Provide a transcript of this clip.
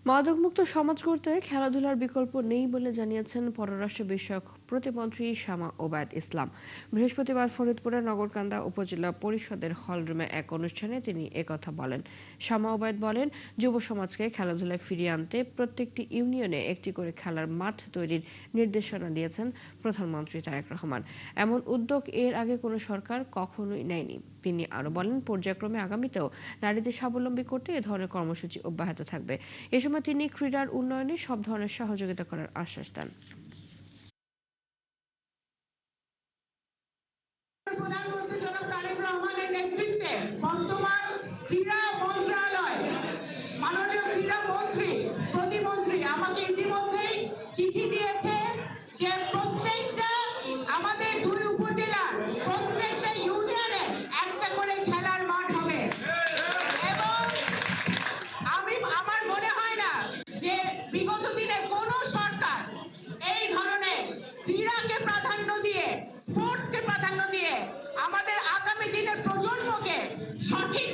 মাদকমুক্ত সমাজ গড়তে খেলাধুলার বিকল্প নেই বলে জানিয়েছেন পররাষ্ট্র বিষয়ক প্রতিমন্ত্রী শামা ওবায়দ ইসলাম। বৃহস্পতিবার ফরিদপুরের নগরকান্দা উপজেলা পরিষদের হলরুমে এক অনুষ্ঠানে তিনি একথা বলেন। শামা ওবায়দ বলেন, যুব সমাজকে খেলাধুলায় ফিরিয়ে আনতে প্রত্যেকটি ইউনিয়নে একটি করে খেলার মাঠ তৈরির নির্দেশনা দিয়েছেন প্রধানমন্ত্রী তারেক রহমান। এমন উদ্যোগ এর আগে কোনো সরকার কখনোই নেয়নি। তিনি আরো বলেন, পর্যায়ক্রমে আগামীতেও নারীদের স্বাবলম্বী করতে এ ধরনের কর্মসূচি অব্যাহত থাকবে। এ সময় তিনি ক্রীড়ার উন্নয়নে সব ধরনের সহযোগিতা করার আশ্বাস দেন। প্রধানমন্ত্রী জনাব তারেক রহমানের নেতৃত্বে বর্তমান ক্রীড়া মন্ত্রণালয়, মাননীয় ক্রীড়া মন্ত্রী, প্রতিমন্ত্রী আমাকে ইতিমধ্যেই চিঠি দিয়েছে যে প্রত্যেকটা আমাদের 2 উপজেলার প্রত্যেকটা ইউনিয়নে একটা করে খেলার মাঠ হবে। এবং আমার মনে হয় না যে বিগত দিনে কোনো সরকার এই ধরনের ক্রীড়াকে প্রাধান্য দিয়ে, স্পোর্টসকে প্রাধান্য দিয়ে আমাদের আগামী দিনের প্রজন্মকে সঠিক